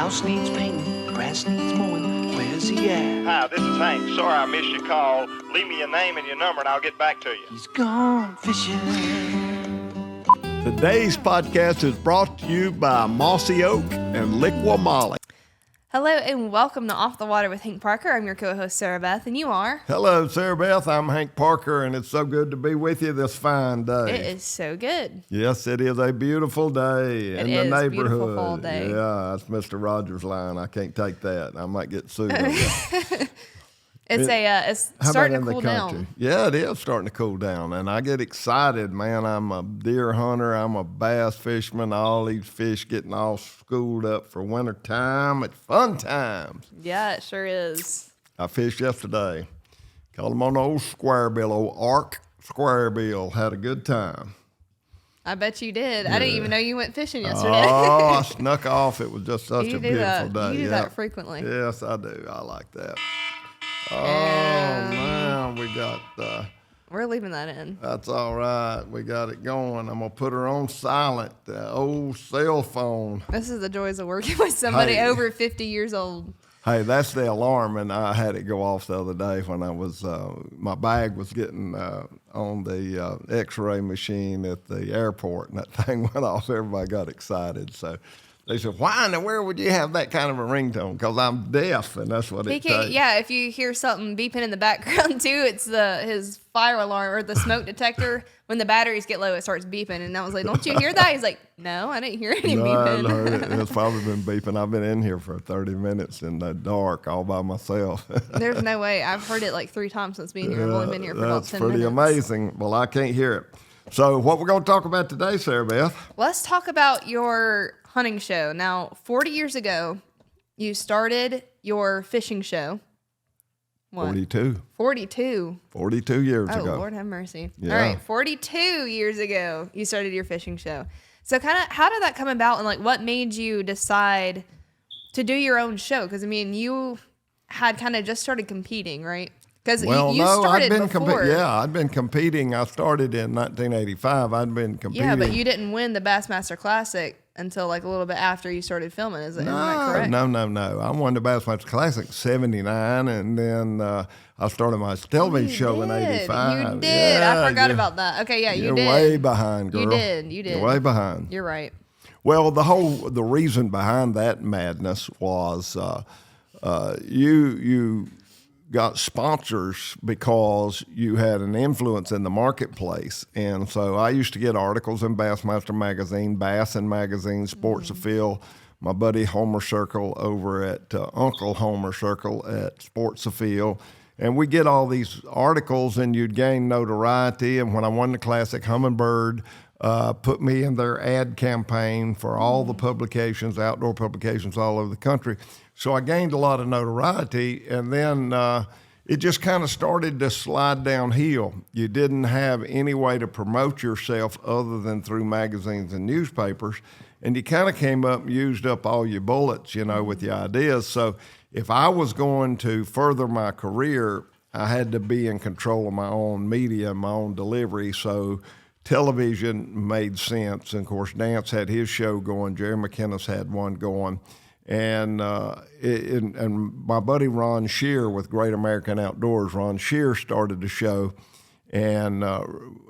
house needs painting, grass needs mowing, where's he at? Hi, this is Hank. Sorry I missed your call. Leave me your name and your number and I'll get back to you. He's gone fishing. Today's podcast is brought to you by Mossy Oak and Liqua Molly. Hello and welcome to Off the Water with Hank Parker. I'm your co-host Sarah Beth, and you are? Hello, Sarah Beth. I'm Hank Parker, and it's so good to be with you this fine day. It is so good. Yes, it is a beautiful day in the neighborhood. Beautiful fall day. Yeah, that's Mr. Rogers' line. I can't take that. I might get sued over that. It's starting to cool down. Yeah, it is starting to cool down, and I get excited, man. I'm a deer hunter. I'm a bass fisherman. All these fish getting all schooled up for winter time. It's fun times. Yeah, it sure is. I fished yesterday. Called them on the old square bill, old Arc square bill. Had a good time. I bet you did. Yeah. I didn't even know you went fishing yesterday. Oh, I snuck off. It was just such a beautiful day. You do that frequently. Yes, I do. I like that. Oh, man, we got... we're leaving that in. That's all right. We got it going. I'm going to put her on silent, old cell phone. This is the joys of working with somebody over 50 years old. Hey, that's the alarm, and I had it go off the other day when I was... my bag was getting on the X-ray machine at the airport, and that thing went off. Everybody got excited, so... They said, why in the world would you have that kind of a ringtone? Because I'm deaf, and that's what it takes. Yeah, if you hear something beeping in the background, too, it's his fire alarm or the smoke detector. When the batteries get low, it starts beeping. And I was like, don't you hear that? He's like, no, I didn't hear any beeping. I heard it. It's probably been beeping. I've been in here for 30 minutes in the dark all by myself. There's no way. I've heard it like 3 times since being here. I've only been here for about 10 minutes. That's pretty amazing. Well, I can't hear it. So what we're going to talk about today, Sarah Beth? Let's talk about your hunting show. Now, 40 years ago, you started your fishing show. What? 42. 42. 42 years ago. Oh, Lord have mercy. Yeah. All right, 42 years ago, you started your fishing show. So kind of how did that come about, and like what made you decide to do your own show? Because, I mean, you had kind of just started competing, right? Because you started before. I'd been competing. I started in 1985. I'd been competing. Yeah, but you didn't win the Bassmaster Classic until like a little bit after you started filming. Is that correct? No. I won the Bassmaster Classic in 79, and then I started my television show in 85. You did. Yeah, I forgot about that. Okay, yeah, you did. You're way behind, girl. You did. You're way behind. You're right. Well, the reason behind that madness was you got sponsors because you had an influence in the marketplace. And so I used to get articles in Bassmaster Magazine, Bass and Magazine, Sports Afield, my buddy Homer Circle over at Uncle Homer Circle at Sports Afield. And we get all these articles, and you'd gain notoriety. And when I won the Classic, Humminbird put me in their ad campaign for all the publications, outdoor publications all over the country. So I gained a lot of notoriety, and then it just kind of started to slide downhill. You didn't have any way to promote yourself other than through magazines and newspapers, and you kind of came up and used up all your bullets, with your ideas. So if I was going to further my career, I had to be in control of my own media, my own delivery. So television made sense. And of course, Dance had his show going. Jerry McInnes had one going. And my buddy Ron Shear with Great American Outdoors, Ron Shear started the show. And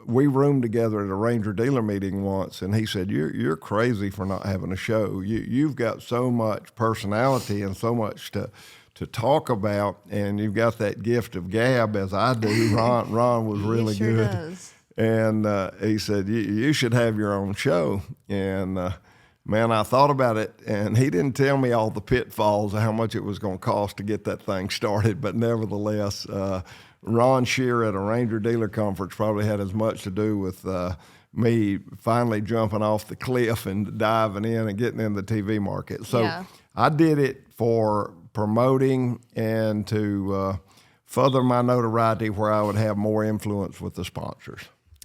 we roomed together at a Ranger dealer meeting once. And he said, you're crazy for not having a show. You've got so much personality and so much to talk about. And you've got that gift of gab, as I do. Ron was really good. Does. And he said, you should have your own show. And man, I thought about it, and he didn't tell me all the pitfalls of how much it was going to cost to get that thing started. But nevertheless, Ron Shear at a Ranger dealer conference probably had as much to do with me finally jumping off the cliff and diving in and getting in the TV market. So I did it for promoting and to further my notoriety where I would have more influence with the sponsors.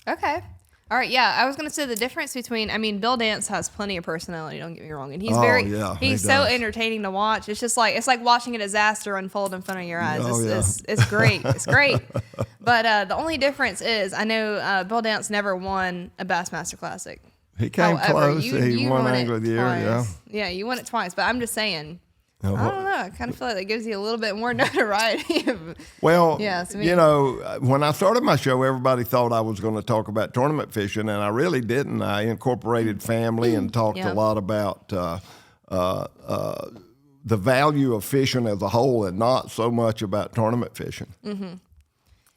Okay. All right, yeah, I was going to say the difference between, Bill Dance has plenty of personality, don't get me wrong, and he's he's so entertaining to watch. It's just like, it's like watching a disaster unfold in front of your eyes. It's great. It's great. But the only difference is, I know Bill Dance never won a Bassmaster Classic. He came However, close. You, He you won it Angler of the Year. Yeah. twice. Yeah, you won it twice. But I'm just saying, I don't know. I kind of feel like that gives you a little bit more notoriety. Well, Yeah, to me. you know, when I started my show, everybody thought I was going to talk about tournament fishing, and I really didn't. I incorporated family and talked Yeah. a lot about the value of fishing as a whole, and not so much about tournament fishing.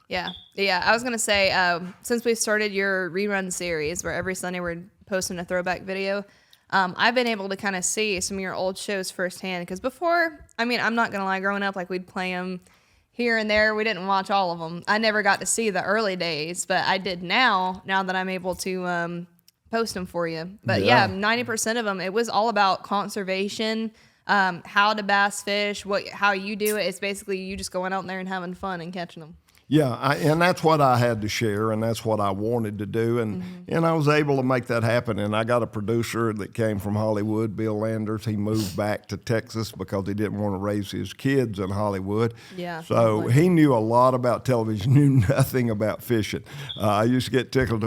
Yeah. I was gonna say, since we started your rerun series, where every Sunday we're posting a throwback video, I've been able to kind of see some of your old shows firsthand. Because before, I mean, I'm not gonna lie, growing up, like we'd play them here and there. We didn't watch all of them. I never got to see the early days, but I did now that I'm able to post them for you. But yeah, 90% of them, it was all about conservation. How to bass fish, how you do it. It's basically you just going out there and having fun and catching them. Yeah, and that's what I had to share, and that's what I wanted to do, and I was able to make that happen. And I got a producer that came from Hollywood, Bill Landers. He moved back to Texas because he didn't want to raise his kids in Hollywood. Yeah. So he knew a lot about television, knew nothing about fishing. I used to get tickled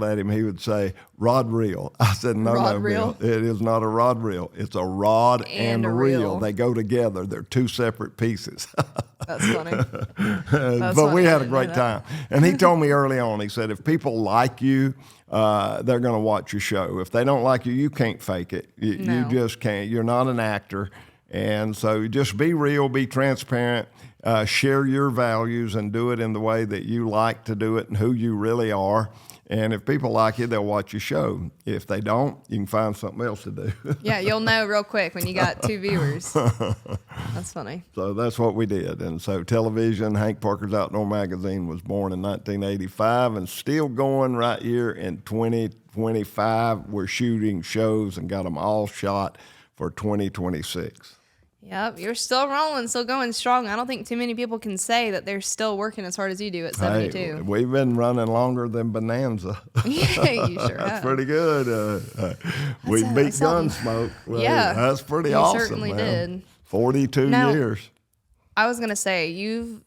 at him. He would say, "Rod reel." I said, "No, Rod no, reel? Bill. It is not a rod reel. It's a rod and a reel. reel. They go together. They're two separate pieces." That's funny. But we had a great time. And he told me early on, he said, if people like you, they're going to watch your show. If they don't like you, you can't fake it. You just can't. You're not an actor. And so just be real, be transparent, share your values, and do it in the way that you like to do it and who you really are. And if people like you, they'll watch your show. If they don't, you can find something else to do. Yeah, you'll know real quick when you got 2 viewers. That's funny. So that's what we did. And so television, Hank Parker's Outdoor Magazine was born in 1985 and still going right here in 2025. We're shooting shows and got them all shot for 2026. Yep, you're still rolling, still going strong. I don't think too many people can say that they're still working as hard as you do at 72. Hey, we've been running longer than Bonanza. Yeah, you sure That's have. pretty good. We beat Gunsmoke. Well, Yeah, that's pretty you awesome. certainly man. did. 42 Now, years. I was going to say, you've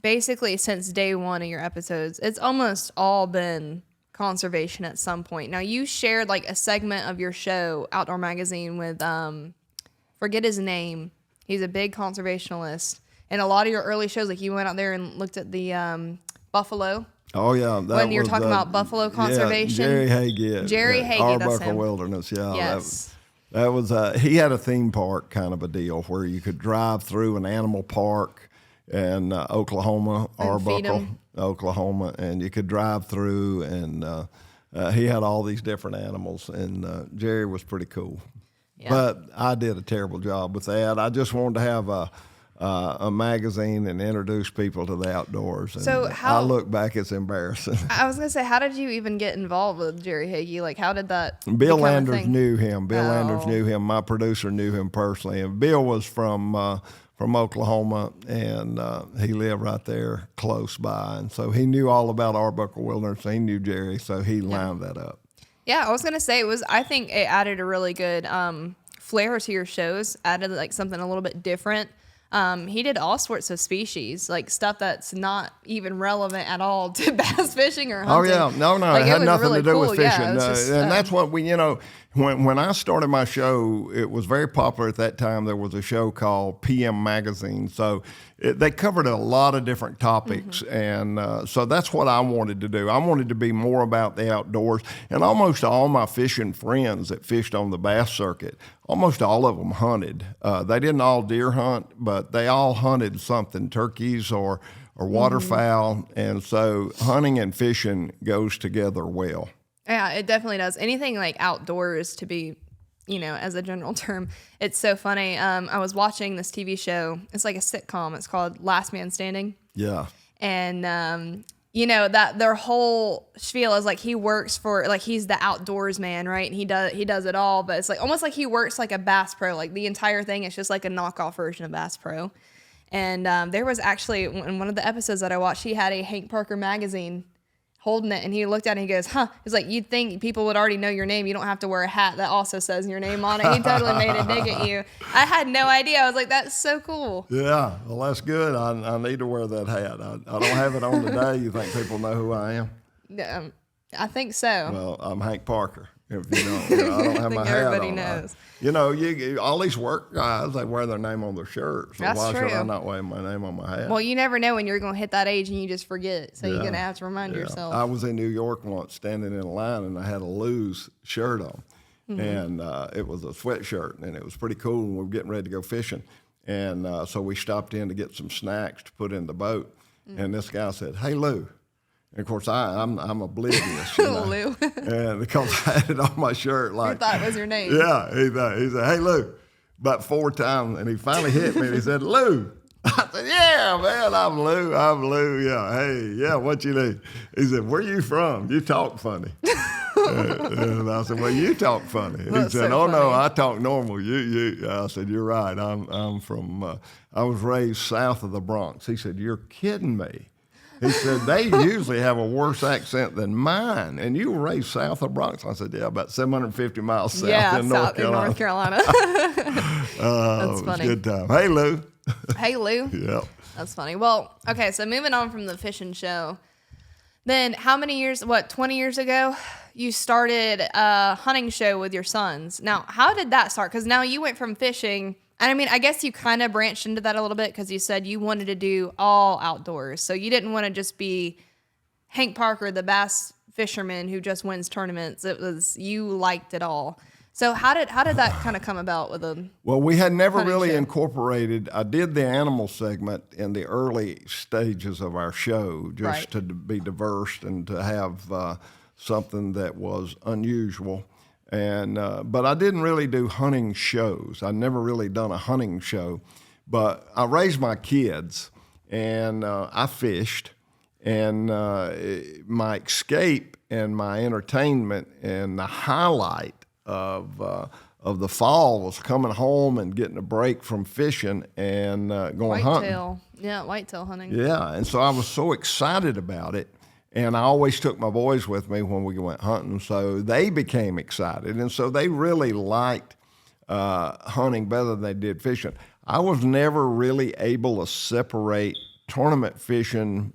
basically since day one of your episodes, it's almost all been conservation at some point. Now, you shared like a segment of your show, Outdoor Magazine, with, forget his name. He's a big conservationalist. And a lot of your early shows, like you went out there and looked at the buffalo. Oh, yeah. When you're talking about buffalo conservation. Jerry Hagee. Jerry Hagee, that's Arbuckle him. Wilderness, yeah. Yes. That was he had a theme park kind of a deal where you could drive through an animal park in Oklahoma, And feed Arbuckle, 'em. Oklahoma, and you could drive through, and he had all these different animals, and Jerry was pretty cool. Yeah. But I did a terrible job with that. I just wanted to have a magazine and introduce people to the outdoors. And So I look back, it's embarrassing. I was going to say, how did you even get involved with Jerry Hagee? Like, how did that Bill become a Landers thing? knew him. Bill Landers Oh. knew him. My producer knew him personally. And Bill was from Oklahoma, and he lived right there close by. And so he knew all about Arbuckle Wilderness. He knew Jerry, so he lined that up. Yeah, I was gonna say I think it added a really good flair to your shows. Added like something a little bit different. He did all sorts of species, like stuff that's not even relevant at all to bass fishing or hunting. Oh yeah, no, Like, it had was nothing really to do cool. with Yeah, fishing, it was just, and that's what we, when I started my show, it was very popular at that time. There was a show called PM Magazine, so they covered a lot of different topics, and so that's what I wanted to do. I wanted to be more about the outdoors, and almost all my fishing friends that fished on the bass circuit, almost all of them hunted. They didn't all deer hunt, but they all hunted something, turkeys or waterfowl, and so hunting and fishing goes together well. Yeah, it definitely does. Anything like outdoors to be, as a general term, it's so funny. I was watching this TV show. It's like a sitcom. It's called Last Man Standing. Yeah. And, that their whole spiel is like he works for, like he's the outdoors man, right? And he does it all. But it's like almost like he works like a Bass Pro. Like the entire thing is just like a knockoff version of Bass Pro. And there was actually, in one of the episodes that I watched, he had a Hank Parker magazine holding it, and he looked at it and he goes, he's like, you'd think people would already know your name. You don't have to wear a hat that also says your name on it. He totally made a dig at you. I had no idea. I was like, that's so cool. Yeah, well, that's good. I need to wear that hat. I don't have it on today. You think people know who I am? I think so. Well, I'm Hank Parker. If you don't, I don't have I my think hat everybody on. knows. All these work guys, they wear their name on their shirts. So That's why should I true. not wear my name on my hat? Well, you never know when you're going to hit that age and you just forget. So you're going to have to remind Yeah. yourself. I was in New York once standing in a line and I had a Lou's shirt on. And it was a sweatshirt and it was pretty cool. And we were getting ready to go fishing. And so we stopped in to get some snacks to put in the boat. And this guy said, "Hey, Lou." And of course, I'm oblivious. Lou. And because I had it on my shirt. You Like, thought it was your name. yeah, he said, "Hey, Lou." About 4 times. And he finally hit me and he said, "Lou." I said, "Yeah, man, I'm Lou. Yeah, hey, yeah, what you need?" He said, "Where you from? You talk funny." And I said, "Well, you talk funny." He That's said, so "Oh no, funny. I talk normal. You." I said, "You're right. I'm from. I was raised south of the Bronx." He said, "You're kidding me." He said, "They usually have a worse accent than mine, and you were raised south of the Bronx." I said, "Yeah, about 750 miles south in North Carolina." North Carolina. That's It was a funny. good time. Hey, Lou. Hey, Lou. Yep. That's funny. Well, okay, so moving on from the fishing show, then how many years, 20 years ago, you started a hunting show with your sons. Now, how did that start? Because now you went from fishing, and I mean, I guess you kind of branched into that a little bit because you said you wanted to do all outdoors. So you didn't want to just be Hank Parker, the bass fisherman who just wins tournaments. It was, you liked it all. So how did that kind of come about with a Well, we had never hunting really show? incorporated. I did the animal segment in the early stages of our show just Right. to be diverse and to have something that was unusual. And but I didn't really do hunting shows. I never really done a hunting show. But I raised my kids, and I fished. And my escape and my entertainment and the highlight of the fall was coming home and getting a break from fishing and going hunting. whitetail? Yeah, whitetail hunting. Yeah, and so I was so excited about it, and I always took my boys with me when we went hunting, so they became excited, and so they really liked hunting better than they did fishing. I was never really able to separate tournament fishing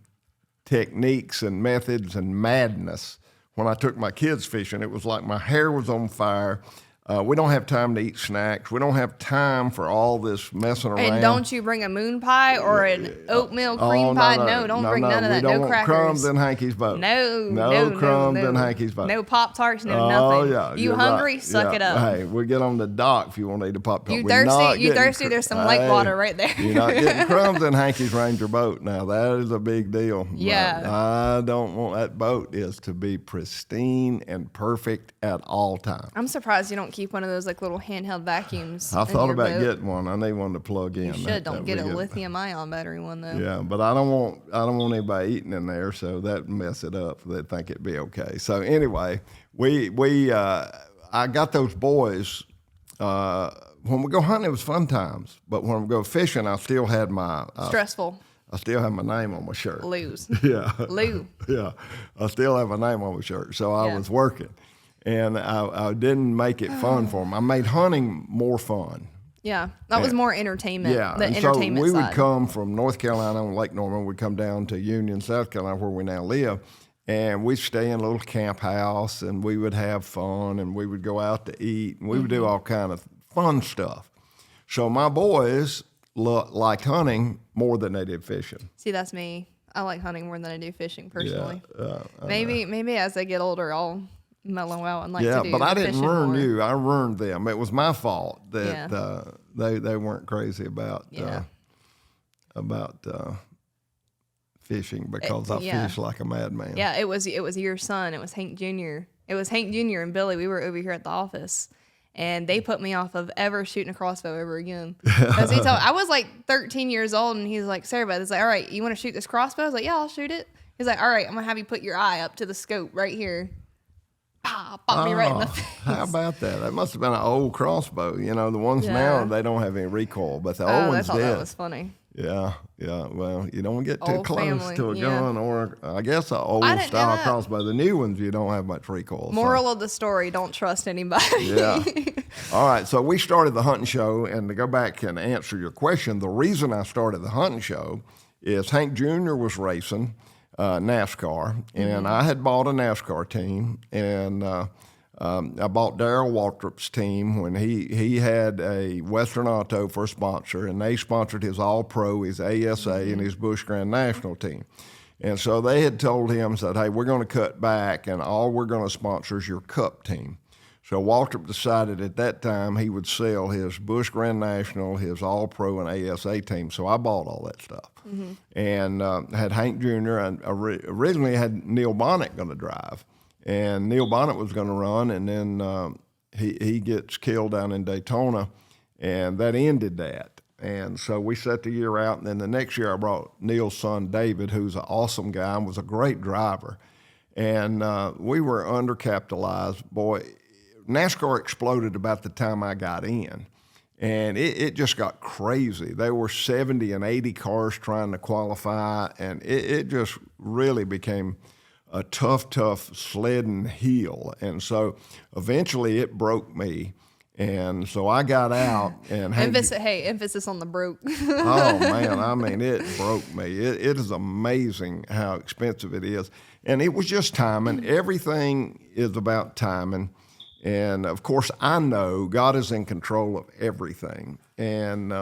techniques and methods and madness. When I took my kids fishing, it was like my hair was on fire. We don't have time to eat snacks. We don't have time for all this messing around. And don't you bring a moon pie or an oatmeal cream pie? No, don't bring none of that. We don't No want crackers. crumbs in Hanky's boat. No crumbs no. in Hanky's boat. No Pop-Tarts, no Oh, nothing. yeah. You you're hungry? right. Suck Yeah. it up. Hey, we get on the dock if you want to eat a Pop-Tart. You We're not thirsty? You getting thirsty? There's some lake water right there. You're not getting crumbs in Hanky's Ranger boat. Now, that is a big deal. Yeah. But I don't want that boat is to be pristine and perfect at all times. I'm surprised you don't keep one of those like little handheld vacuums. I in thought your about boat. getting one. I need one to plug in. You should. Don't get a lithium-ion battery one though. Yeah, but I don't want anybody eating in there, so that mess it up. They'd think it'd be okay. So anyway, I got those boys. When we go hunting, it was fun times. But when we go fishing, I still had my Stressful. I still have my name on my shirt. Lose. Yeah. Lou. Yeah, I still have my name on my shirt. So I Yeah. was working, and I didn't make it fun for them. I made hunting more fun. Yeah, that was more entertainment. Yeah, the and entertainment so we side. would come from North Carolina on Lake Norman. We'd come down to Union, South Carolina, where we now live, and we'd stay in a little camp house, and we would have fun, and we would go out to eat, and we would do all kind of fun stuff. So my boys liked hunting more than they did fishing. See, that's me. I like hunting more than I do fishing personally. Yeah, Maybe as I get older, I'll mellow out and like yeah, to do but I didn't fishing ruin more. you. I ruined them. It was my fault that Yeah. they weren't crazy about Yeah. fishing because I yeah. fished like a madman. Yeah, it was your son. It was Hank Jr. It was Hank Jr. and Billy. We were over here at the office, and they put me off of ever shooting a crossbow ever again. Because I was like 13 years old, and he's like, Sarah, he's like, all right, you want to shoot this crossbow? I was like, yeah, I'll shoot it. He's like, all right, I'm gonna have you put your eye up to the scope right here. Pop me right in the face. How about that? That must have been an old crossbow. You know, the ones Yeah. now, they don't have any recoil, but the old Oh, I ones thought did. that was funny. Yeah. Well, you don't get too Old close family, to a yeah. gun or, I guess, an old I didn't know style that. crossbow. The new ones, you don't have much recoil. so- Moral of the story: don't trust anybody. Yeah. All right. So we started the hunting show, and to go back and answer your question, the reason I started the hunting show is Hank Jr. was racing NASCAR, and I had bought a NASCAR team, and I bought Darrell Waltrip's team when he had a Western Auto for a sponsor, and they sponsored his All-Pro, his ASA, and his Busch Grand National team. And so they had told him, said, hey, we're going to cut back, and all we're going to sponsor is your Cup team. So Waltrip decided at that time he would sell his Busch Grand National, his All-Pro, and ASA team. So I bought all that stuff. And had Hank Jr., and originally had Neil Bonnet going to drive. And Neil Bonnet was going to run, and then he gets killed down in Daytona, and that ended that. And so we set the year out, and then the next year I brought Neil's son, David, who's an awesome guy and was a great driver. And we were undercapitalized. Boy, NASCAR exploded about the time I got in, and it just got crazy. There were 70 and 80 cars trying to qualify, and it just really became a tough sledding hill. And so eventually it broke me. And so I got out and emphasis on the broke. Oh man, I mean, it broke me. It is amazing how expensive it is. And it was just timing. Everything is about timing. And of course, I know God is in control of everything. And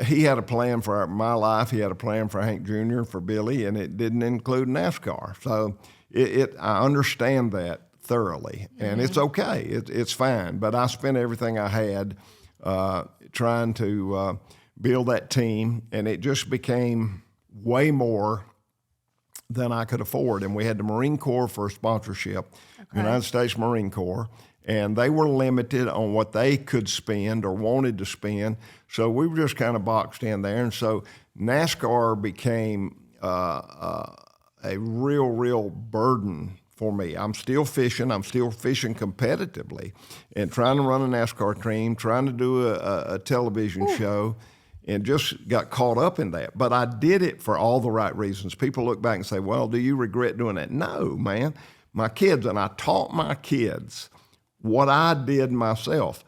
he had a plan for my life. He had a plan for Hank Jr., for Billy, and it didn't include NASCAR. So I understand that thoroughly, and it's okay. It's fine. But I spent everything I had trying to build that team, and it just became way more than I could afford. And we had the Marine Corps for a sponsorship, United States Marine Corps, and they were limited on what they could spend or wanted to spend. So we were just kind of boxed in there. And so NASCAR became a real burden for me. I'm still fishing competitively and trying to run a NASCAR team, trying to do a television show, and just got caught up in that. But I did it for all the right reasons. People look back and say, well, do you regret doing that? No, man. My kids, and I taught my kids what I did myself.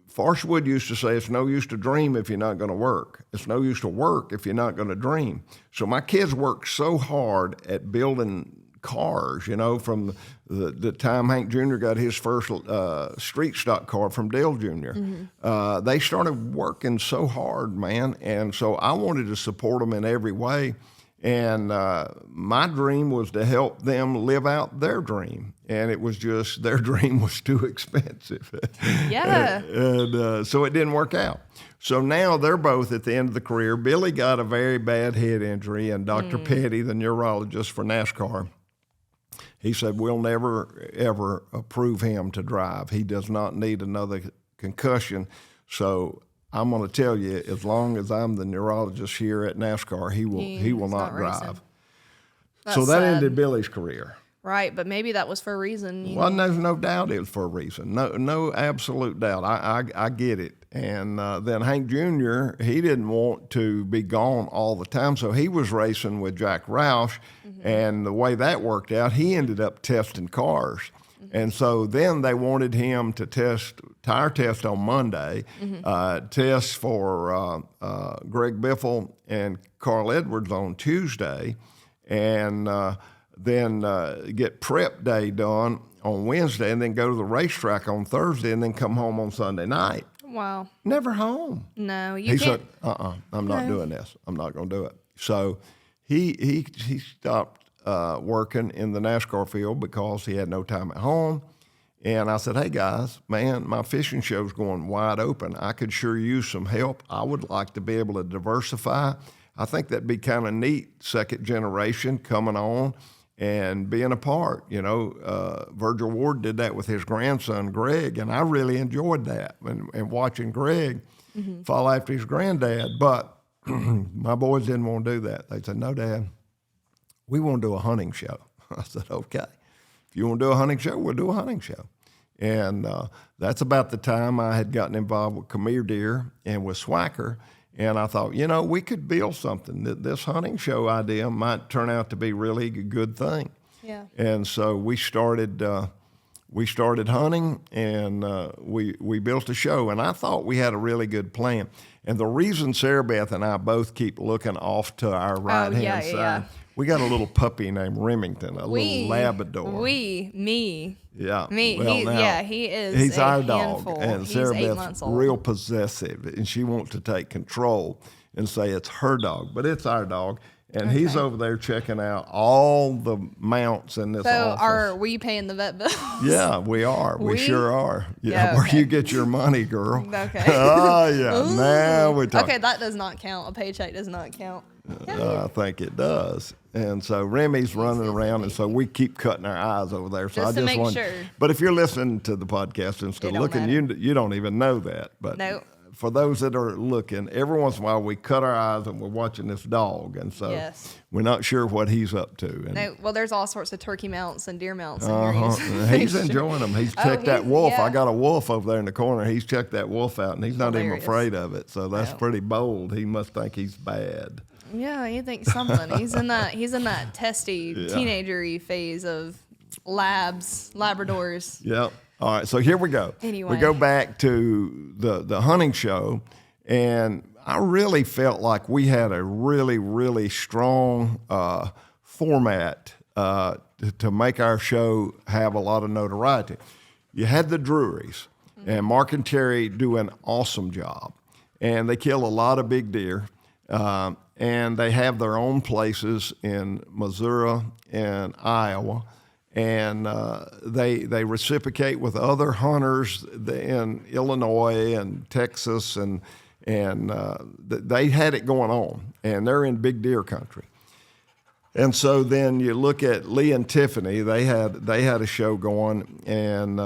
Forrest used to say, it's no use to dream if you're not going to work. It's no use to work if you're not going to dream. So my kids worked so hard at building cars, from the time Hank Jr. got his first street stock car from Dale Jr. They started working so hard, man. And so I wanted to support them in every way. And my dream was to help them live out their dream. And it was just, their dream was too expensive. Yeah. and so it didn't work out. So now they're both at the end of the career. Billy got a very bad head injury, and Dr. Petty, the neurologist for NASCAR, he said, we'll never, ever approve him to drive. He does not need another concussion. So I'm going to tell you, as long as I'm the neurologist here at NASCAR, he will not drive. So that ended Billy's career. Right, but maybe that was for a reason. Well, there's no doubt it was for a reason. No absolute doubt. I get it. And then Hank Jr., he didn't want to be gone all the time, so he was racing with Jack Roush, and the way that worked out, he ended up testing cars. And so then they wanted him to tire test on Monday, test for Greg Biffle and Carl Edwards on Tuesday, and then get prep day done on Wednesday, and then go to the racetrack on Thursday, and then come home on Sunday night. Wow. Never home. No, he said, I'm not doing this. I'm not going to do it. So he stopped working in the NASCAR field because he had no time at home. And I said, hey, guys, man, my fishing show's going wide open. I could sure use some help. I would like to be able to diversify. I think that'd be kind of neat, second generation coming on and being a part. Virgil Ward did that with his grandson, Greg, and I really enjoyed that and watching Greg follow after his granddad. But my boys didn't want to do that. They said, no, Dad, we want to do a hunting show. I said, okay. If you want to do a hunting show, we'll do a hunting show. And that's about the time I had gotten involved with Khmer Deer and with Swacker. And I thought, we could build something. This hunting show idea might turn out to be really a good thing. Yeah. And so we started hunting, and we built a show. And I thought we had a really good plan. And the reason Sarah Beth and I both keep looking off to our right-hand side, We got a little puppy named Remington, little Labrador. Me. Yeah. Me. Well, He is. He's a our handful. dog. And He's Sarah 8 Beth's months old. real possessive, and she wants to take control and say it's her dog, but it's our dog. And he's over there checking out all the mounts in this office. Were you paying the vet bill? Yeah, we are. We sure are. Yeah, Yeah, where okay. you get your money, girl. Okay. Oh, yeah. Ooh. Now we're talking. Okay, that does not count. A paycheck does not count. I think it does. And so Remy's running around, and so we keep cutting our eyes over there. So Just I to just make want. sure. But if you're listening to the podcast instead of don't looking, you don't even know that. But Nope. for those that are looking, every once in a while we cut our eyes and we're watching this dog, and so Yes. we're not sure what he's up to. And, No, well, there's all sorts of turkey mounts and deer mounts in here. He's enjoying them. He's checked that he's- wolf. yeah. I got a wolf over there in the corner. He's checked that wolf out, and he's not even Hilarious. afraid of it. So that's No. pretty bold. He must think he's bad. Yeah, you think something. He's in that testy teenagery phase of Labradors. Yep. All right. So here we go. Anyway. We go back to the hunting show, and I really felt like we had a really, really strong format to make our show have a lot of notoriety. You had the Drurys, and Mark and Terry do an awesome job, and they kill a lot of big deer. And they have their own places in Missouri and Iowa, and they reciprocate with other hunters in Illinois and Texas, and they had it going on, and they're in big deer country. And so then you look at Lee and Tiffany; they had a show going, and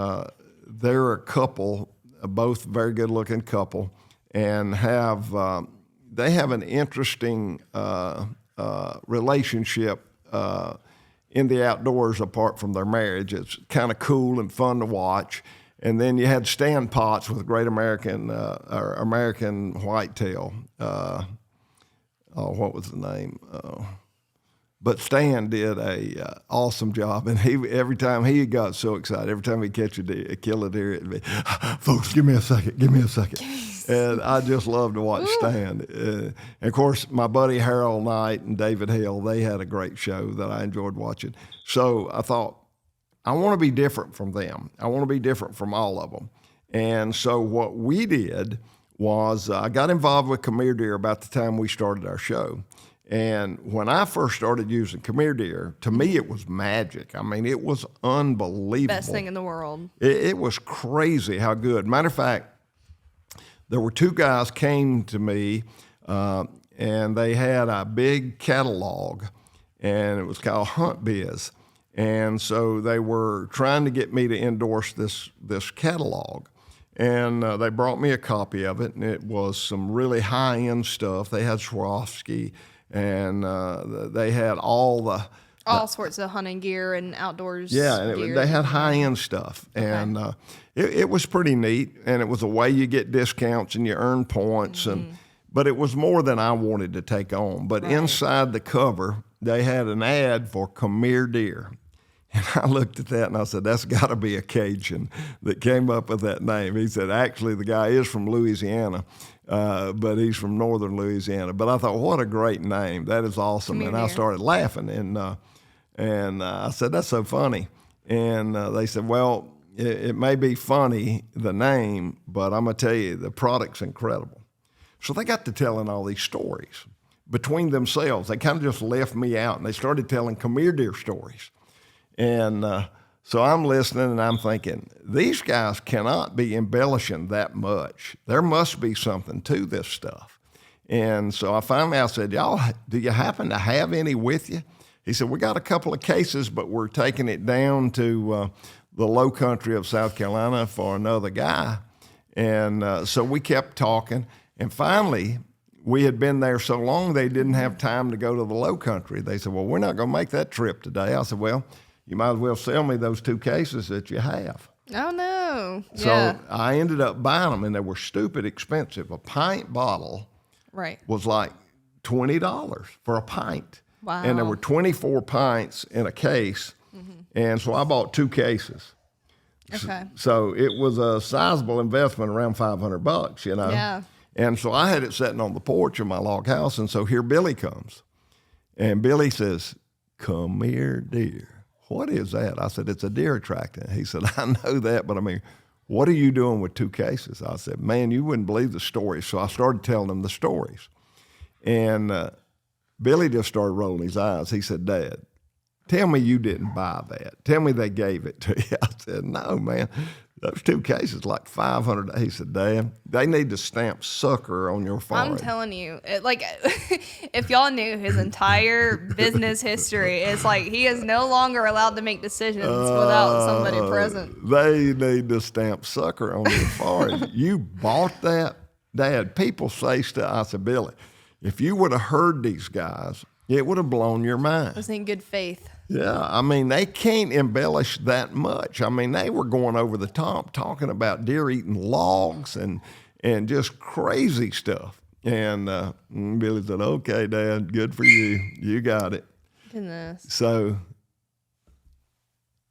they're a couple, both very good looking couple, and have. They have an interesting relationship in the outdoors apart from their marriage. It's kind of cool and fun to watch. And then you had Stan Potts with Great American or American Whitetail. What was the name? But Stan did a awesome job, and every time he got so excited, every time he kill a deer, it'd be, folks, give me a second. And I just love to watch Stan. And of course, my buddy Harold Knight and David Hill, they had a great show that I enjoyed watching. So I thought, I want to be different from them. I want to be different from all of them. And so what we did was I got involved with Khmer deer about the time we started our show. And when I first started using Khmer deer, to me it was magic. I mean, it was unbelievable. Best thing in the world. It was crazy how good. Matter of fact, there were two guys came to me, and they had a big catalog, and it was called Hunt Biz. And so they were trying to get me to endorse this catalog. And they brought me a copy of it, and it was some really high-end stuff. They had Swarovski, and they had all sorts of hunting gear and outdoors. Yeah, and gear. they had high-end stuff, and it was pretty neat. And it was a way you get discounts and you earn points, but it was more than I wanted to take on. But inside the cover, they had an ad for Khmer deer. And I looked at that and I said, that's got to be a Cajun that came up with that name. He said, actually, the guy is from Louisiana, but he's from northern Louisiana. But I thought, what a great name. That is awesome. Khmer and I deer. started laughing. And I said, that's so funny. And they said, well, it may be funny, the name, but I'm going to tell you, the product's incredible. So they got to telling all these stories between themselves. They kind of just left me out, and they started telling Khmer deer stories. And so I'm listening, and I'm thinking, these guys cannot be embellishing that much. There must be something to this stuff. And so I said, y'all, do you happen to have any with you? He said, we got a couple of cases, but we're taking it down to the low country of South Carolina for another guy. And so we kept talking. And finally, we had been there so long, they didn't have time to go to the low country. They said, well, we're not going to make that trip today. I said, well, you might as well sell me those two cases that you have. Oh, no. So I ended up buying them, and they were stupid expensive. A pint bottle was like $20 for a pint. Wow. And there were 24 pints in a case, and so I bought two cases. Okay. So it was a sizable investment, around $500, you know. Yeah. And so I had it sitting on the porch of my log house, and so here Billy comes. And Billy says, come here, deer. What is that? I said, it's a deer attractant. He said, I know that, but I mean, what are you doing with 2 cases? I said, man, you wouldn't believe the stories. So I started telling him the stories. And Billy just started rolling his eyes. He said, Dad, tell me you didn't buy that. Tell me they gave it to you. I said, no, man. Those 2 cases, like $500. He said, Dad, they need to stamp sucker on your forehead. I'm telling you, like, if y'all knew his entire business history, it's like he is no longer allowed to make decisions without somebody present. They need to stamp sucker on your forehead. You bought that? Dad, people say stuff. I said, Billy, if you would have heard these guys, it would have blown your mind. Was in good faith. Yeah, I mean, they can't embellish that much. I mean, they were going over the top, talking about deer eating logs and just crazy stuff. And Billy said, okay, Dad, good for you. You got it. Goodness. So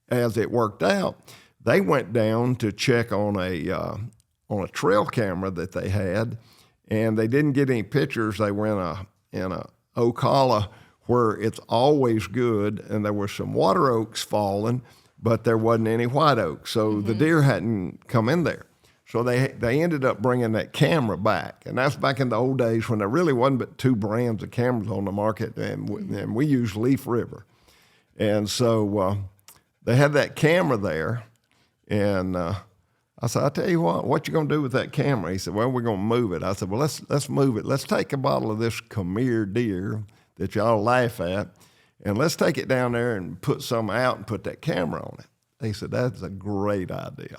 as it worked out, they went down to check on a trail camera that they had, and they didn't get any pictures. They were in a Ocala where it's always good, and there were some water oaks falling, but there wasn't any white oaks. So the deer hadn't come in there. So they ended up bringing that camera back. And that's back in the old days when there really wasn't but 2 brands of cameras on the market, and we used Leaf River. And so they had that camera there, and I said, I'll tell you what you going to do with that camera? He said, well, we're going to move it. I said, well, let's move it. Let's take a bottle of this come here deer that y'all laugh at, and let's take it down there and put some out and put that camera on it. He said, that's a great idea.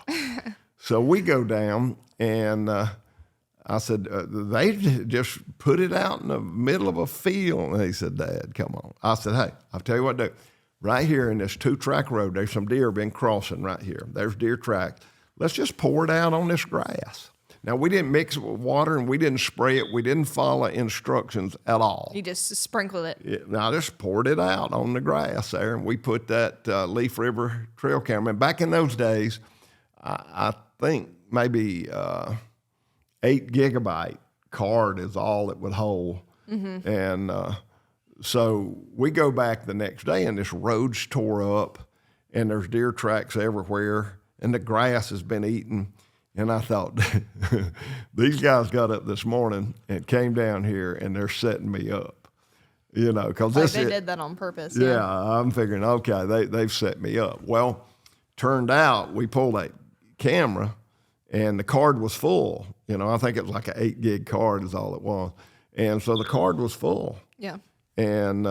So we go down, and I said, they just put it out in the middle of a field. And he said, Dad, come on. I said, hey, I'll tell you what to do. Right here in this 2-track road, there's some deer been crossing right here. There's deer tracks. Let's just pour it out on this grass. Now, we didn't mix it with water, and we didn't spray it. We didn't follow instructions at all. You just sprinkled it. I just poured it out on the grass there, and we put that Leaf River trail camera. And back in those days, I think maybe 8 gigabyte card is all it would hold. Mm-hmm. And so we go back the next day, and this road's tore up, and there's deer tracks everywhere, and the grass has been eaten. And I thought, these guys got up this morning and came down here, and they're setting me up, you know, because they did that on purpose. Yeah, I'm figuring, okay, they've set me up. Well, turned out we pulled that camera, and the card was full. You know, I think it was like an 8 gig card is all it was, and so the card was full. Yeah. And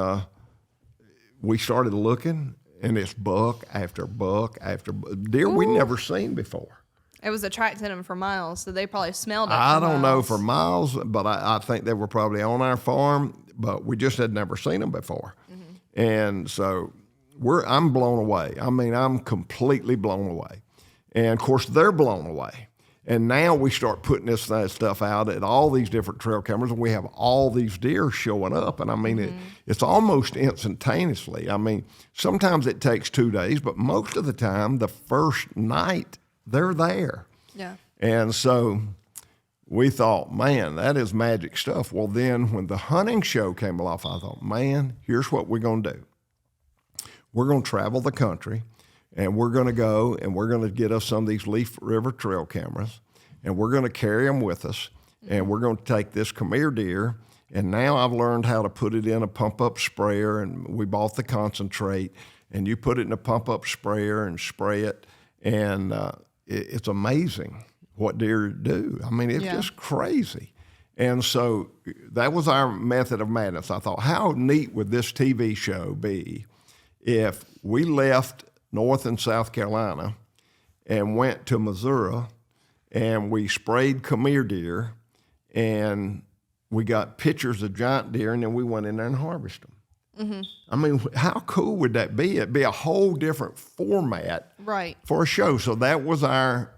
we started looking, and it's buck after buck after deer we'd never seen before. It was attracting them for miles, so they probably smelled it. I don't know for miles, but I think they were probably on our farm, but we just had never seen them before. Mm-hmm. And so I'm blown away. I mean, I'm completely blown away. And of course, they're blown away. And now we start putting this stuff out at all these different trail cameras, and we have all these deer showing up. And I mean, it's almost instantaneously. I mean, sometimes it takes 2 days, but most of the time, the first night, they're there. Yeah. And so we thought, man, that is magic stuff. Well, then when the hunting show came along, I thought, man, here's what we're going to do. We're going to travel the country, and we're going to go, and we're going to get us some of these Leaf River trail cameras, and we're going to carry them with us, and we're going to take this come here deer, and now I've learned how to put it in a pump-up sprayer, and we bought the concentrate, and you put it in a pump-up sprayer and spray it, and it's amazing what deer do. I mean, it's just crazy. And so that was our method of madness. I thought, how neat would this TV show be if we left North and South Carolina and went to Missouri, and we sprayed come here deer, and we got pictures of giant deer, and then we went in there and harvested them. Mm-hmm. I mean, how cool would that be? It'd be a whole different format for a show. So that was our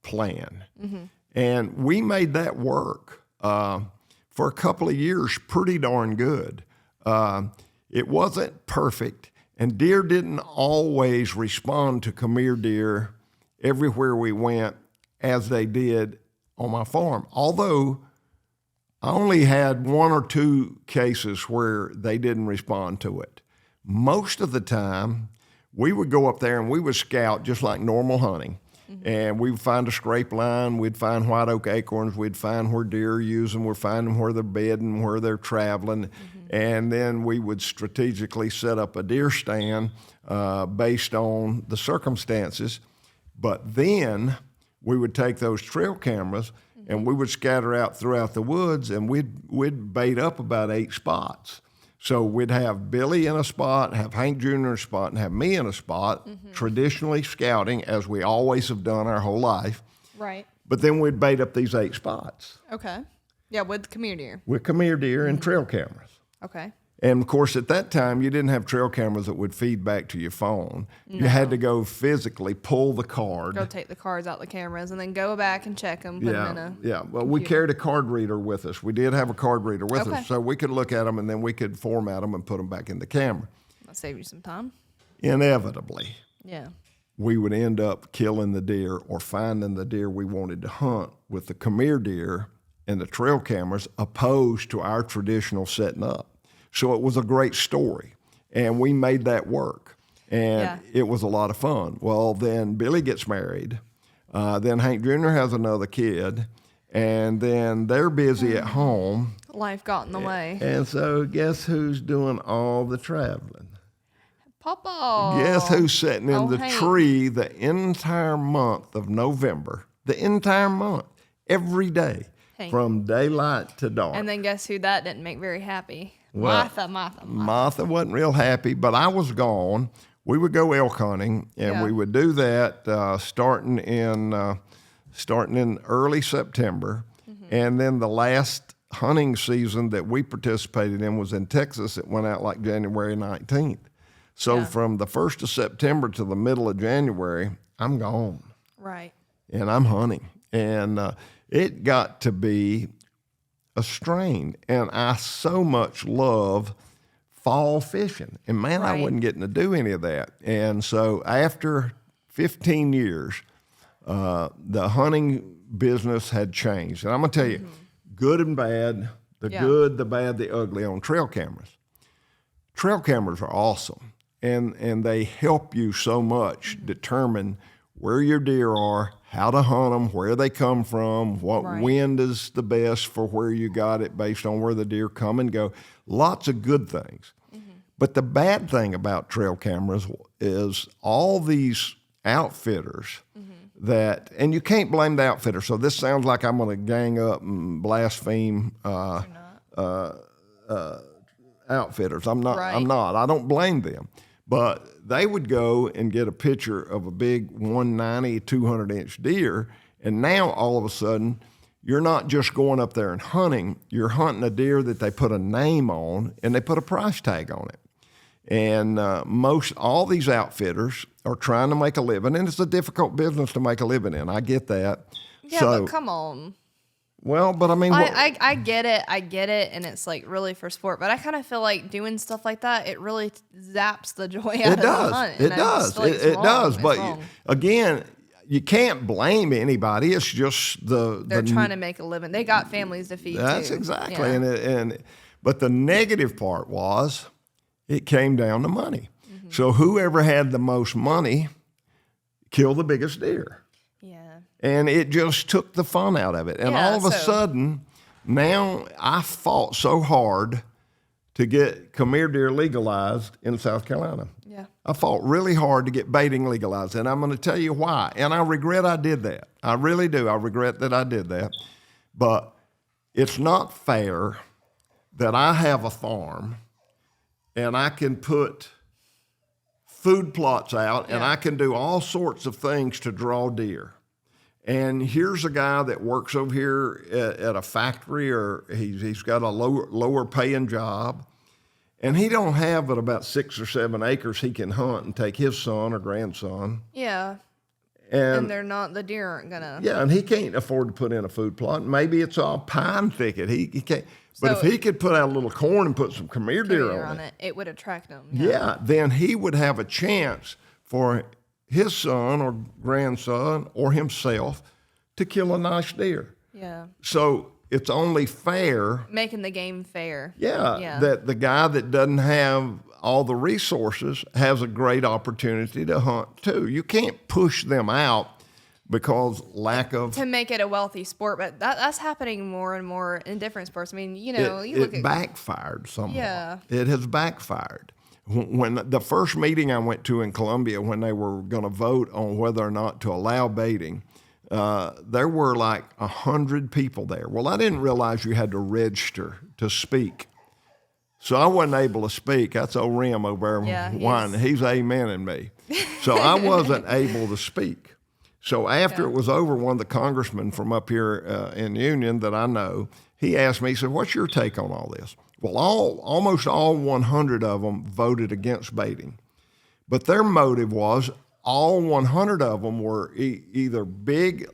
plan. Mm-hmm. And we made that work for a couple of years pretty darn good. It wasn't perfect, and deer didn't always respond to come here deer everywhere we went as they did on my farm. Although I only had 1 or 2 cases where they didn't respond to it. most of the time, we would go up there and we would scout just like normal hunting. And we would find a scrape line, we'd find white oak acorns, we'd find where deer are using, we're finding where they're bedding, where they're traveling. And then we would strategically set up a deer stand based on the circumstances. But then we would take those trail cameras and we would scatter out throughout the woods, and we'd bait up about 8 spots. So we'd have Billy in a spot, have Hank Jr. in a spot, and have me in a spot, traditionally scouting, as we always have done our whole life. Right. But then we'd bait up these 8 spots. Okay. Yeah, with come here deer. With come here deer and trail cameras. Okay. And of course, at that time, you didn't have trail cameras that would feed back to your phone. You had to go physically pull the card. Go take the cards out the cameras and then go back and check them. Put them in a Well, we carried a card reader with us. We did have a card reader with Okay. us, so we could look at them and then we could format them and put them back in the camera. That'll save you some time. Inevitably, Yeah. we would end up killing the deer or finding the deer we wanted to hunt with the come here deer and the trail cameras opposed to our traditional setting up. So it was a great story, and we made that work, and it was a lot of fun. Well, then Billy gets married, then Hank Jr. has another kid, and then they're busy at home. Life got in the way. And so guess who's doing all the traveling? Papa. Guess who's sitting in the Hank. tree the entire month of November, the entire month, every day, Hank. from daylight to dark. And then guess who that didn't make very happy? Well, Martha. Martha wasn't real happy, but I was gone. We would go elk hunting, and we would do that starting in early September, and then the last hunting season that we participated in was in Texas. It went out like January 19th. So from the 1st of September to the middle of January, I'm gone, Right. and I'm hunting, and it got to be a strain, and I so much love fall fishing, and man, I wasn't getting to do any of that. And so after 15 years, the hunting business had changed, and I'm gonna tell you, good and bad, the good, the bad, the ugly on trail cameras. Trail cameras are awesome, and they help you so much determine where your deer are, how to hunt them, where they come from, what wind is the best for where you got it based on where the deer come and go. Lots of good things. But the bad thing about trail cameras is all these outfitters that, and you can't blame the outfitter. So this sounds like I'm going to gang up and blaspheme outfitters. I'm not. Right. I'm not. I don't blame them. But they would go and get a picture of a big 190, 200-inch deer, and now all of a sudden, you're not just going up there and hunting. You're hunting a deer that they put a name on, and they put a price tag on it. And all these outfitters are trying to make a living, and it's a difficult business to make a living in. I get that. Yeah, So, but come on. well, but I mean, I get it, and it's like really for sport, but I kind of feel like doing stuff like that, it really zaps the joy out of the hunt. It and I does. just feel like it's It wrong. does. It's But wrong. again, you can't blame anybody. It's just They're trying to make a living. They got families to feed That's too. exactly. Yeah. But the negative part was it came down to money. So whoever had the most money killed the biggest deer. Yeah. And it just took the fun out of it. And Yeah, all of a so- sudden, now I fought so hard to get come here deer legalized in South Carolina. Yeah. I fought really hard to get baiting legalized, and I'm going to tell you why. And I regret I did that. I really do. I regret that I did that. But it's not fair that I have a farm and I can put food plots out and I can do all sorts of things to draw deer. And here's a guy that works over here at a factory, or he's got a lower paying job, and he don't have but about 6 or 7 acres he can hunt and take his son or grandson. Yeah. And they're not, the deer aren't gonna. yeah, and he can't afford to put in a food plot. Maybe it's all pine thicket. He can't. But So- if he could put out a little corn and put some come here deer on it, it would attract them. yeah, then he would have a chance for his son or grandson or himself to kill a nice deer. Yeah. So it's only fair, Making the game fair. yeah, Yeah. that the guy that doesn't have all the resources has a great opportunity to hunt too. You can't push them out because lack of to make it a wealthy sport, but that's happening more and more in different sports. I mean, you know, you look it at backfired somewhat. Yeah. It has backfired. When the first meeting I went to in Columbia, when they were going to vote on whether or not to allow baiting, there were like 100 people there. Well, I didn't realize you had to register to speak. So I wasn't able to speak. That's old Rim over there Yeah, whining. He's amening me. So I wasn't able to speak. So after it was over, one of the congressmen from up here in Union that I know, he asked me, he said, what's your take on all this? Well, almost all 100 of them voted against baiting. But their motive was all 100 of them were either big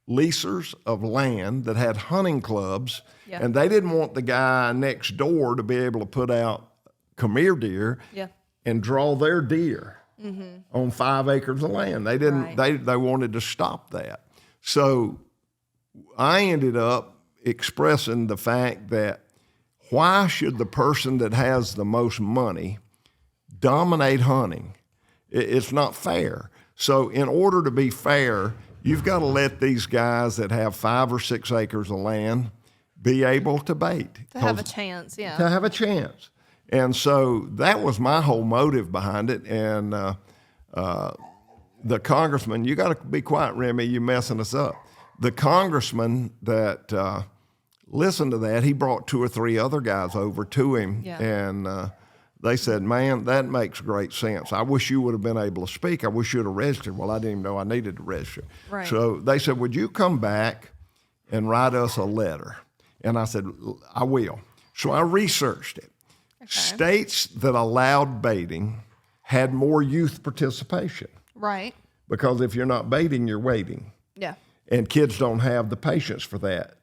leasers of land that had hunting clubs, and they didn't want the guy next door to be able to put out come here deer and draw their deer on 5 acres of land. They didn't. They wanted to stop that. So I ended up expressing the fact that why should the person that has the most money dominate hunting? It's not fair. So in order to be fair, you've got to let these guys that have 5 or 6 acres of land be able to bait. To have a chance, yeah. To have a chance. And so that was my whole motive behind it. And the congressman, you got to be quiet, Remy, you're messing us up. The congressman that listened to that, he brought 2 or 3 other guys over to him. And they said, man, that makes great sense. I wish you would have been able to speak. I wish you'd have registered. Well, I didn't even know I needed to register. Right. So they said, would you come back and write us a letter? And I said, I will. So I researched it. Okay. States that allowed baiting had more youth participation. Right. Because if you're not baiting, you're waiting. Yeah. And kids don't have the patience for that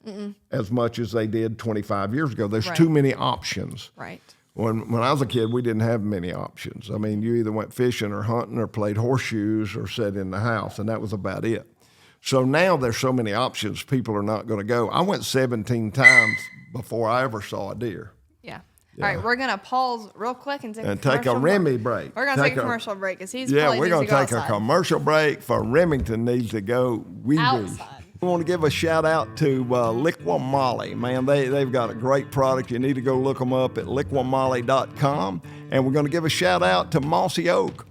as much as they did 25 years ago. There's too many options. Right. When I was a kid, we didn't have many options. I mean, you either went fishing or hunting or played horseshoes or sat in the house, and that was about it. So now there's so many options, people are not going to go. I went 17 times before I ever saw a deer. Yeah. All right, we're going to pause real quick and take a Remy break. We're going to take a commercial break because he's Yeah, probably we're going to take outside. a commercial break for Remington needs to go wee-wee. Outside. I want to give a shout out to Liqua Moly. Man, they've got a great product. You need to go look them up at liquamoly.com. And we're going to give a shout out to Mossy Oak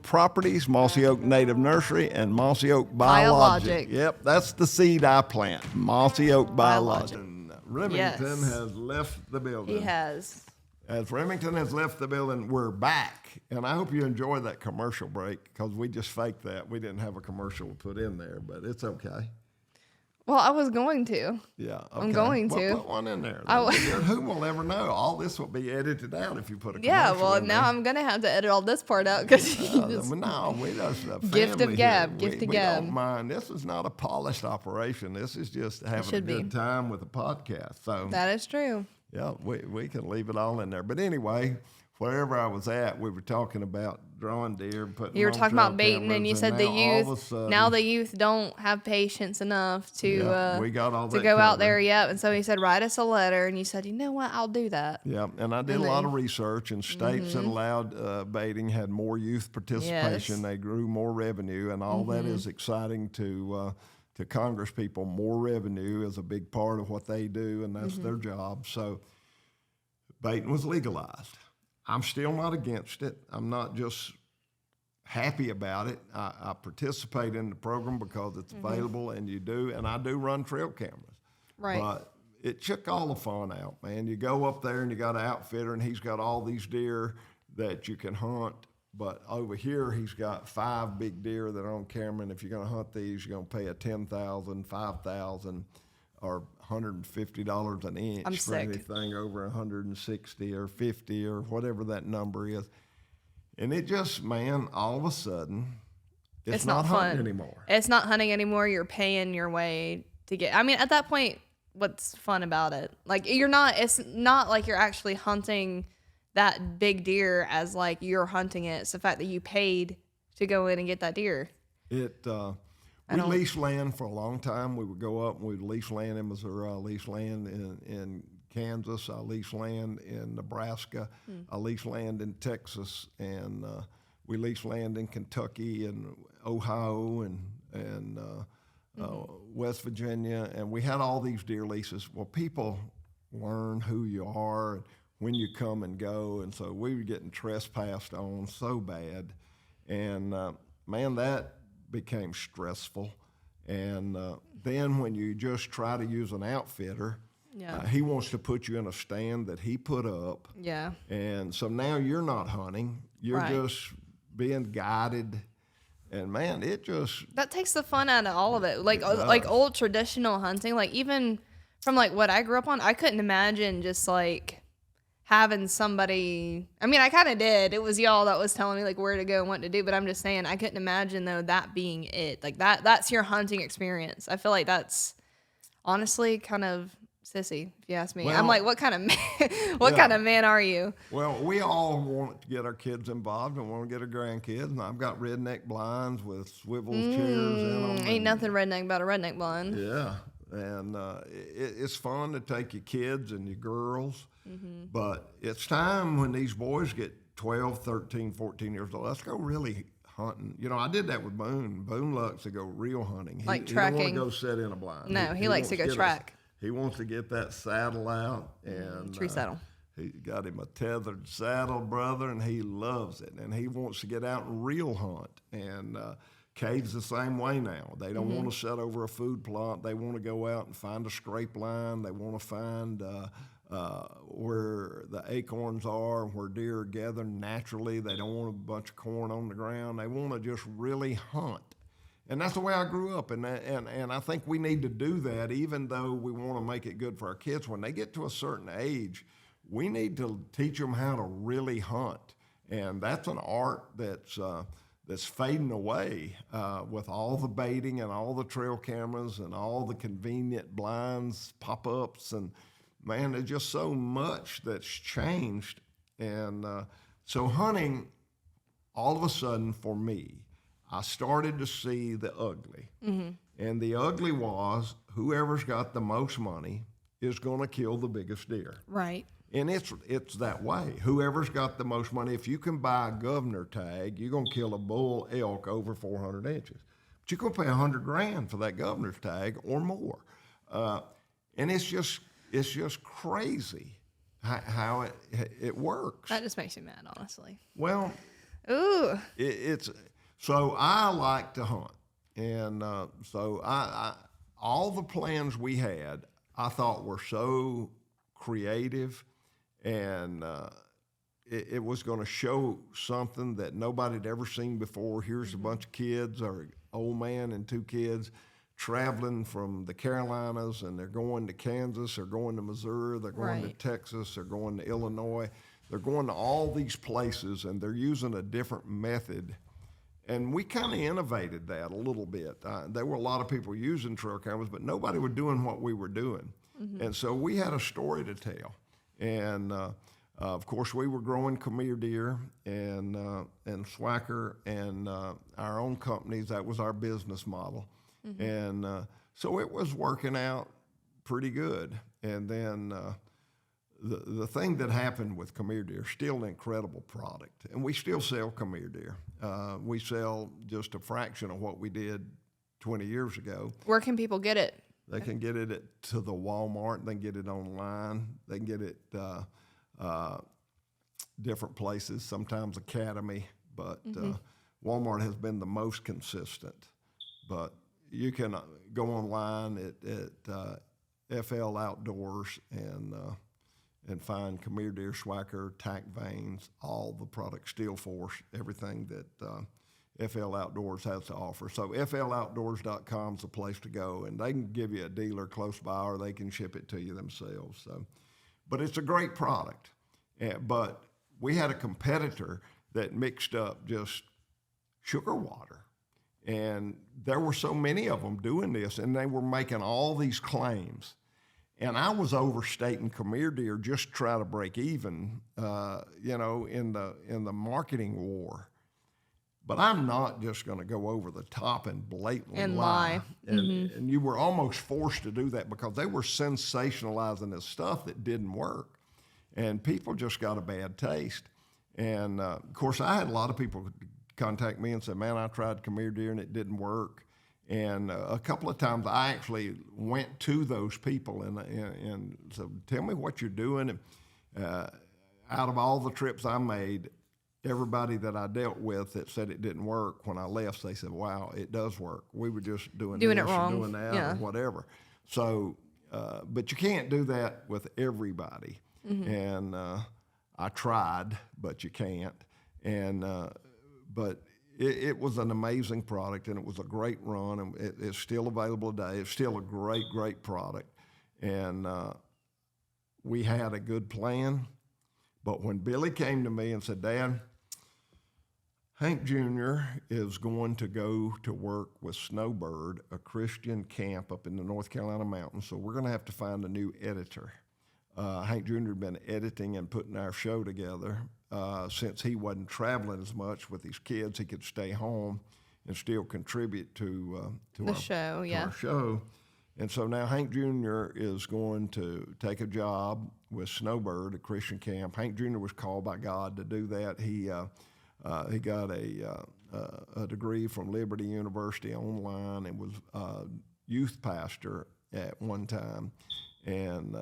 Properties, Mossy Oak Native Nursery, and Mossy Oak Biologic. Yep, that's the seed I plant, Mossy Oak Biologic. Remington has left the building. He has. As Remington has left the building, we're back. And I hope you enjoyed that commercial break because we just faked that. We didn't have a commercial to put in there, but it's okay. Well, I was going to. Yeah, okay. I'm going to. Well, put one in there. Who will ever know? All this will be edited out if you put a commercial in there. Now I'm going to have to edit all this part out because no, we just a gift of gab, here. gift of we gab. don't mind. This is not a polished operation. This is just having a good time with a podcast. So that is true. Yeah, we can leave it all in there. But anyway, wherever I was at, we were talking about drawing deer, putting. You were talking about baiting, and you said the youth. Now the youth don't have patience enough to we got all to that go covered. out there. Yep. And so he said, write us a letter, and you said, you know what, I'll do that. Yeah, and I did a lot of research, and states that allowed baiting had more youth participation. Yes. They grew more revenue, and all that is exciting to Congress people. More revenue is a big part of what they do, and that's their job. So baiting was legalized. I'm still not against it. I'm not just happy about it. I participate in the program because it's available, and I do run trail cameras. Right. But it took all the fun out, man. You go up there and you got an outfitter, and he's got all these deer that you can hunt. But over here, he's got 5 big deer that are on camera, and if you're going to hunt these, you're going to pay a $10,000, $5,000, or $150 an inch for anything over 160 or 50 or whatever that number is. And it just, man, all of a sudden, it's not hunting anymore. It's not hunting anymore. You're paying your way to get. I mean, at that point, what's fun about it? Like it's not like you're actually hunting that big deer as like you're hunting it. It's the fact that you paid to go in and get that deer. We leased land for a long time. We would go up and we'd lease land in Missouri, lease land in Kansas. I lease land in Nebraska. I lease land in Texas, and we lease land in Kentucky and Ohio and West Virginia. And we had all these deer leases. Well, people learn who you are and when you come and go, and so we were getting trespassed on so bad, and man, that became stressful. And then when you just try to use an outfitter, he wants to put you in a stand that he put up. Yeah. And so now you're not hunting. You're just being guided. And man, that takes the fun out of all of it. Like old traditional hunting, like even from like what I grew up on, I couldn't imagine just like having somebody. I mean, I kind of did. It was y'all that was telling me like where to go and what to do, but I'm just saying I couldn't imagine though that being it. Like that's your hunting experience. I feel like that's honestly kind of sissy, if you ask me. I'm like, what kind of man, kind of man are you? Well, we all want to get our kids involved and want to get our grandkids, and I've got redneck blinds with swivel chairs in them. Ain't nothing redneck about a redneck blind. Yeah, and it's fun to take your kids and your girls, but it's time when these boys get 12, 13, 14 years old, let's go really hunting. You know, I did that with Boone. Boone likes to go real hunting. He tracking. He don't want to go sit in a blind. No, he likes to go track. He wants to get that saddle out and tree saddle. He got him a tethered saddle, brother, and he loves it. And he wants to get out and real hunt. And Cade's the same way now. They don't want to sit over a food plot. They want to go out and find a scrape line. They want to find where the acorns are, where deer are gathered naturally. They don't want a bunch of corn on the ground. They want to just really hunt. And that's the way I grew up, and I think we need to do that, even though we want to make it good for our kids. When they get to a certain age, we need to teach them how to really hunt, and that's an art that's fading away with all the baiting and all the trail cameras and all the convenient blinds, pop-ups, and man, there's just so much that's changed. And so hunting, all of a sudden, for me, I started to see the ugly. And the ugly was whoever's got the most money is going to kill the biggest deer. Right. And it's that way. Whoever's got the most money, if you can buy a governor tag, you're going to kill a bull elk over 400 inches. But you're going to pay $100,000 for that governor's tag or more. And it's just crazy how it works. That just makes me mad, honestly. Well, ooh, so I like to hunt, and so I all the plans we had, I thought were so creative, and it was going to show something that nobody had ever seen before. Here's a bunch of kids, or an old man and two kids, traveling from the Carolinas, and they're going to Kansas, they're going to Missouri, they're going to Texas, they're going to Illinois, they're going to all these places, and they're using a different method. And we kind of innovated that a little bit. There were a lot of people using trail cameras, but nobody was doing what we were doing. And so we had a story to tell. And of course, we were growing Khmer deer and Swacker and our own companies. That was our business model. And so it was working out pretty good. And then the thing that happened with Khmer deer, still an incredible product, and we still sell Khmer deer. We sell just a fraction of what we did 20 years ago. Where can people get it? They can get it to the Walmart. They can get it online. They can get it different places, sometimes Academy, but Walmart has been the most consistent. But you can go online at FL Outdoors and find Khmer deer, Swacker, tack veins, all the products, Steel Force, everything that FL Outdoors has to offer. So FLOutdoors.com is the place to go, and they can give you a dealer close by, or they can ship it to you themselves. So, but it's a great product. But we had a competitor that mixed up just sugar water, and there were so many of them doing this, and they were making all these claims. And I was overstating Khmer deer just to try to break even, in the marketing war. But I'm not just going to go over the top and blatantly And lie. lie. And you were almost forced to do that because they were sensationalizing this stuff that didn't work. And people just got a bad taste. And, of course, I had a lot of people contact me and say, man, I tried Come Here Deer and it didn't work. And a couple of times I actually went to those people and said, tell me what you're doing. And out of all the trips I made, everybody that I dealt with that said it didn't work, when I left, they said, wow, it does work. We were just doing this it wrong. or doing that Yeah. or whatever. So, but you can't do that with everybody. And I tried, but you can't. And but it was an amazing product, and it was a great run, and it's still available today. It's still a great, great product. And we had a good plan. But when Billy came to me and said, Dad, Hank Jr. is going to go to work with Snowbird, a Christian camp up in the North Carolina mountains, so we're going to have to find a new editor. Hank Jr. had been editing and putting our show together. Since he wasn't traveling as much with his kids, he could stay home and still contribute to The show, yeah. our show. And so now Hank Jr. is going to take a job with Snowbird, a Christian camp. Hank Jr. was called by God to do that. He got a degree from Liberty University online and was a youth pastor at one time. And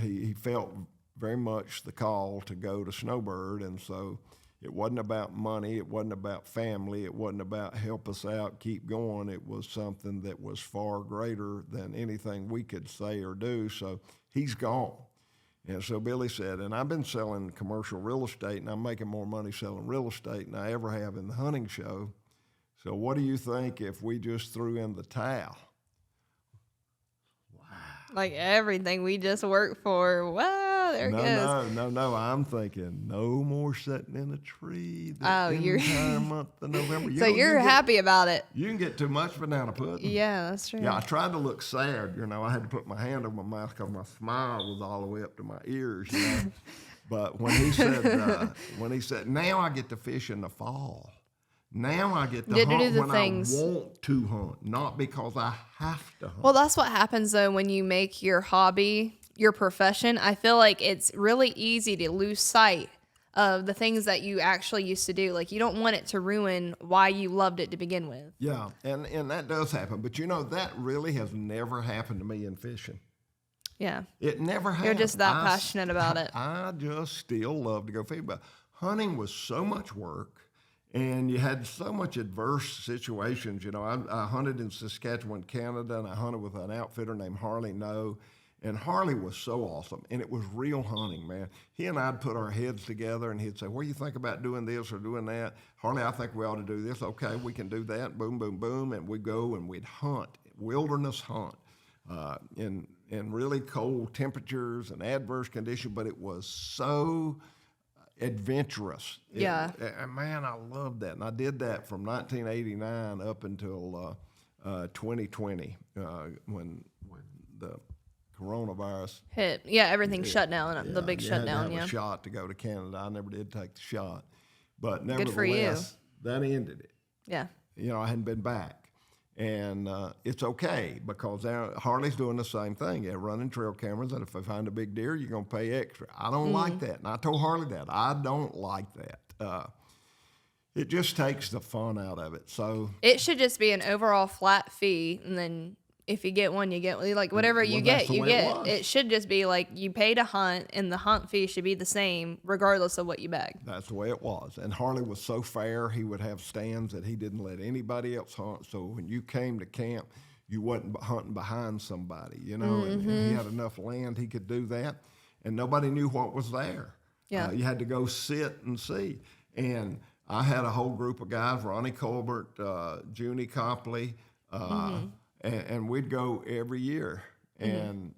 he felt very much the call to go to Snowbird, and so it wasn't about money, it wasn't about family, it wasn't about help us out, keep going. It was something that was far greater than anything we could say or do, so he's gone. And so Billy said, and I've been selling commercial real estate, and I'm making more money selling real estate than I ever have in the hunting show, so what do you think if we just threw in the towel? Like everything we just worked for. Wow, there it goes. No. I'm thinking no more sitting in a tree the you're- entire month of November. So you're happy about it. You can get too much banana pudding. Yeah, that's true. Yeah, I tried to look sad. I had to put my hand over my mouth because my smile was all the way up to my ears. But when he said, now I get to fish in the fall. Now I get to Get to hunt do the when things. I want to hunt, not because I have to hunt. Well, that's what happens though when you make your hobby your profession. I feel like it's really easy to lose sight of the things that you actually used to do. Like you don't want it to ruin why you loved it to begin with. Yeah, and that does happen. But that really has never happened to me in fishing. Yeah. It never has. You're just that passionate about it. I just still love to go fishing. But hunting was so much work. And you had so much adverse situations. I hunted in Saskatchewan, Canada, and I hunted with an outfitter named Harley No. And Harley was so awesome. And it was real hunting, man. He and I'd put our heads together, and he'd say, what do you think about doing this or doing that? Harley, I think we ought to do this. Okay, we can do that. Boom, boom, boom. And we'd go and we'd hunt, wilderness hunt, in really cold temperatures and adverse conditions. But it was so adventurous. Yeah. Man, I loved that. And I did that from 1989 up until 2020 when the coronavirus Hit. Yeah, everything shut down. The big you had to shutdown, have yeah. a shot to go to Canada. I never did take the shot. But for you. nevertheless, that ended it. Yeah. I hadn't been back. And it's okay because Harley's doing the same thing. They're running trail cameras, and if they find a big deer, you're going to pay extra. I don't like that. And I told Harley that. I don't like that. It just takes the fun out of it. So It should just be an overall flat fee, and then if you get one, you get like whatever you that's get, the you way get. it It was. should just be like you pay to hunt, and the hunt fee should be the same regardless of what you bag. that's the way it was. And Harley was so fair, he would have stands that he didn't let anybody else hunt. So when you came to camp, you wasn't hunting behind somebody, and he had enough land he could do that. And nobody knew what was there. Yeah. You had to go sit and see. And I had a whole group of guys, Ronnie Colbert, Junie Copley, and we'd go every year. And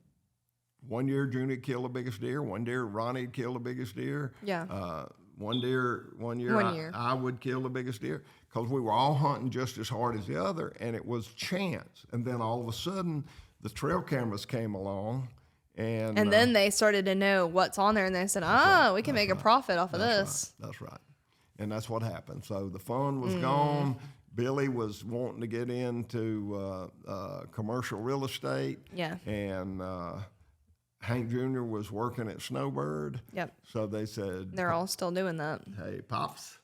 one year Junie killed the biggest deer. One year Ronnie'd kill the biggest deer. Yeah. One year I would kill the biggest deer because we were all hunting just as hard as the other, and it was chance. And then all of a sudden, the trail cameras came along, and then they started to know what's on there, and they said, we can make a profit off of this. That's right. And that's what happened. So the fund was gone. Billy was wanting to get into commercial real estate. Yeah. And Hank Jr. was working at Snowbird. Yep. So they said, They're all still doing that. hey, Pops,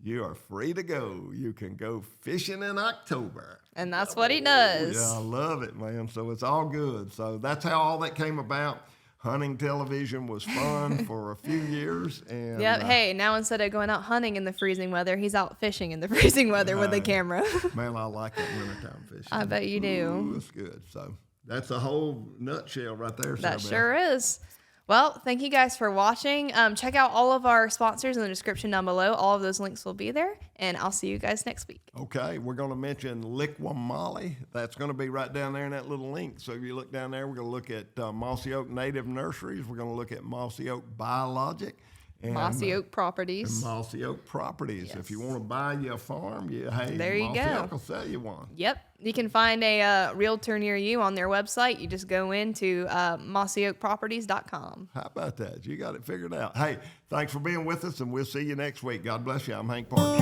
you are free to go. You can go fishing in October. And that's what he does. Yeah, I love it, man. So it's all good. So that's how all that came about. Hunting television was fun for a few years. And Yep. Hey, now instead of going out hunting in the freezing weather, he's out fishing in the freezing weather with a camera. man, I like that wintertime fishing. I bet you do. Ooh, it's good. So that's a whole nutshell right there. That Sarah sure is. Well, thank you guys for watching. Check out all of our sponsors in the description down below. All of those links will be there, and I'll see you guys next week. Okay, we're going to mention Liqua Molly. That's going to be right down there in that little link. So if you look down there, we're going to look at Mossy Oak Native Nurseries. We're going to look at Mossy Oak Biologic. And, Mossy Oak Properties. And Mossy Oak Properties. Yes. If you want to buy you a farm, hey, There you Mossy go. Oak will sell you one. Yep. You can find a realtor near you on their website. You just go into mossyoakproperties.com. How about that? You got it figured out. Hey, thanks for being with us, and we'll see you next week. God bless you. I'm Hank Parker.